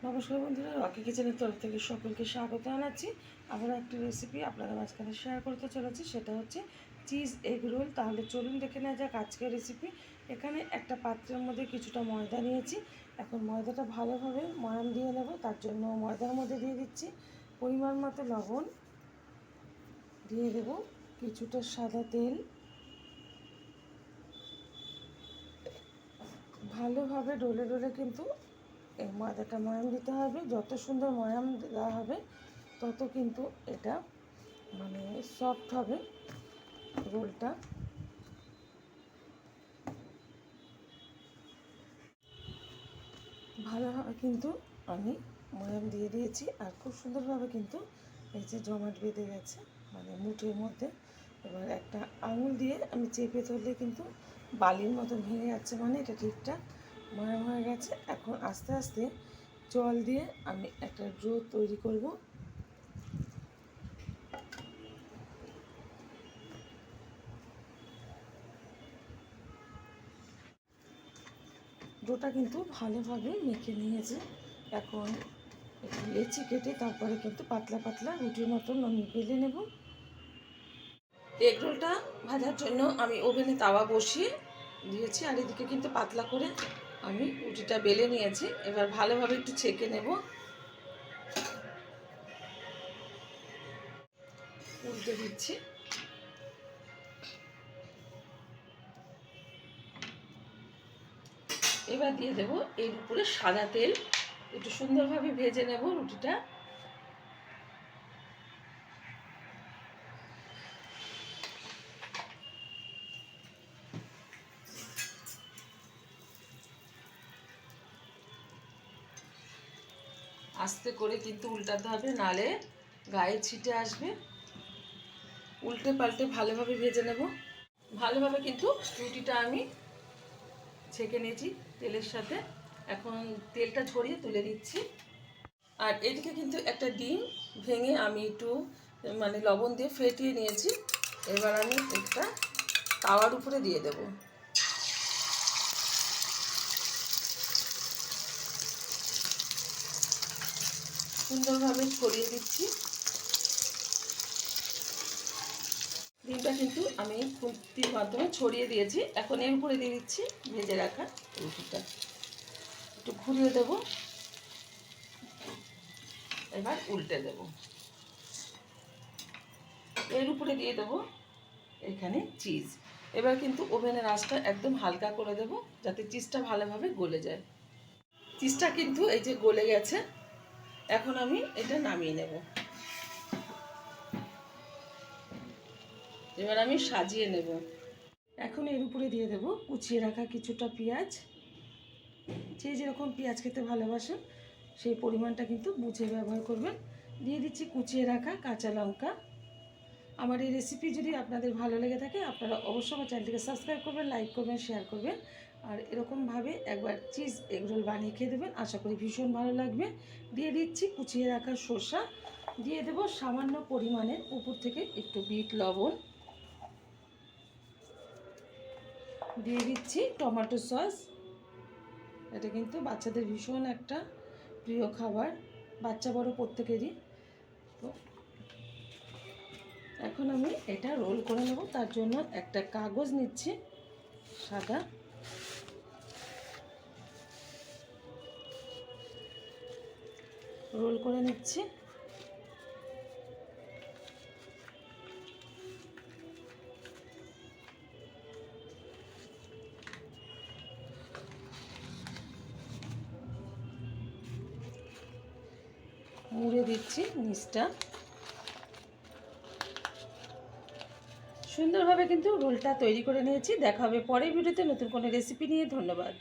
নমস্কার বন্ধুরা, রকি কিচেনের তরফ থেকে সকলকে স্বাগত জানাচ্ছি। আবার একটা রেসিপি আপনাদের মাঝখানে শেয়ার করতে চলেছি, সেটা হচ্ছে চিজ এগ রোল। তাহলে চলুন দেখে নেওয়া যাক আজকের রেসিপি। এখানে একটা পাত্রের মধ্যে কিছুটা ময়দা নিয়েছি। এখন ময়দাটা ভালোভাবে ময়াম দিয়ে নেব। তার জন্য ময়দার মধ্যে দিয়ে দিচ্ছি পরিমাণ মতো লবণ, দিয়ে দেব কিছুটা সাদা তেল। ভালোভাবে ডলে ডলে কিন্তু এই ময়দাটা ময়াম দিতে হবে। যত সুন্দর ময়াম দেওয়া হবে তত কিন্তু এটা মানে সফট হবে রোলটা। ভালোভাবে কিন্তু আমি ময়াম দিয়ে দিয়েছি, আর খুব সুন্দরভাবে কিন্তু এই যে জমাট বেঁধে গেছে মানে মুঠের মধ্যে। এবার একটা আঙুল দিয়ে আমি চেপে ধরলে কিন্তু বালির মতো ভেঙে যাচ্ছে, মানে এটা ঠিকঠাক ময়াম হয়ে গেছে। এখন আস্তে আস্তে জল দিয়ে আমি একটা ডো তৈরি করব। ডোটা কিন্তু ভালোভাবে মেখে নিয়েছে। এখন একটু লেচি কেটে তারপরে কিন্তু পাতলা পাতলা রুটির মতন আমি বেলে নেব। এগ রোলটা ভাজার জন্য আমি ওভেনে তাওয়া বসিয়ে দিয়েছি, আর এদিকে কিন্তু পাতলা করে আমি রুটিটা বেলে নিয়েছি। এবার ভালোভাবে একটু ছেঁকে নেব। উল্টে দিচ্ছি। এবার দিয়ে দেব এর উপরে সাদা তেল। একটু সুন্দরভাবে ভেজে নেব রুটিটা। আস্তে করে কিন্তু উল্টাতে হবে, নালে গায়ে ছিটে আসবে। উল্টে পাল্টে ভালোভাবে ভেজে নেব। ভালোভাবে কিন্তু রুটিটা আমি ছেঁকে নিয়েছি তেলের সাথে। এখন তেলটা ঝরিয়ে তুলে দিচ্ছি। আর এদিকে কিন্তু একটা ডিম ভেঙে আমি একটু মানে লবণ দিয়ে ফেটিয়ে নিয়েছি। এবার আমি একটা তাওয়ার উপরে দিয়ে দেব। সুন্দরভাবে ছড়িয়ে দিচ্ছি। ডিমটা কিন্তু আমি খুন্তির মাধ্যমে ছড়িয়ে দিয়েছি। এখন এর উপরে দিয়ে দিচ্ছি ভেজে রাখা রুটিটা। একটু ঘুরিয়ে দেব। এবার উল্টে দেব। এর উপরে দিয়ে দেব এখানে চিজ। এবার কিন্তু ওভেনের আঁচটা একদম হালকা করে দেব, যাতে চিজটা ভালোভাবে গলে যায়। চিজটা কিন্তু এই যে গলে গেছে। এখন আমি এটা নামিয়ে নেব। এবার আমি সাজিয়ে নেব। এখন এর উপরে দিয়ে দেব কুচিয়ে রাখা কিছুটা পেঁয়াজ। যে যেরকম পেঁয়াজ খেতে ভালোবাসেন সেই পরিমাণটা কিন্তু বুঝে ব্যবহার করবেন। দিয়ে দিচ্ছি কুচিয়ে রাখা কাঁচা লঙ্কা। আমার এই রেসিপি যদি আপনাদের ভালো লেগে থাকে আপনারা অবশ্যই আমার চ্যানেলটিকে সাবস্ক্রাইব করবেন, লাইক করবেন, শেয়ার করবেন। আর এরকমভাবে একবার চিজ এগরোল বানিয়ে খেয়ে দেবেন, আশা করি ভীষণ ভালো লাগবে। দিয়ে দিচ্ছি কুচিয়ে রাখা শসা। দিয়ে দেব সামান্য পরিমাণের উপর থেকে একটু বিট লবণ। দিয়ে দিচ্ছি টমেটো সস। এটা কিন্তু বাচ্চাদের ভীষণ একটা প্রিয় খাবার, বাচ্চা বড় প্রত্যেকেরই। তো এখন আমি এটা রোল করে নেব। তার জন্য একটা কাগজ নিচ্ছি সাদা। রোল করে নিচ্ছি। মুড়ে দিচ্ছি নিচটা। সুন্দরভাবে কিন্তু রোলটা তৈরি করে নিয়েছি। দেখা হবে পরের ভিডিওতে নতুন কোনো রেসিপি নিয়ে। ধন্যবাদ।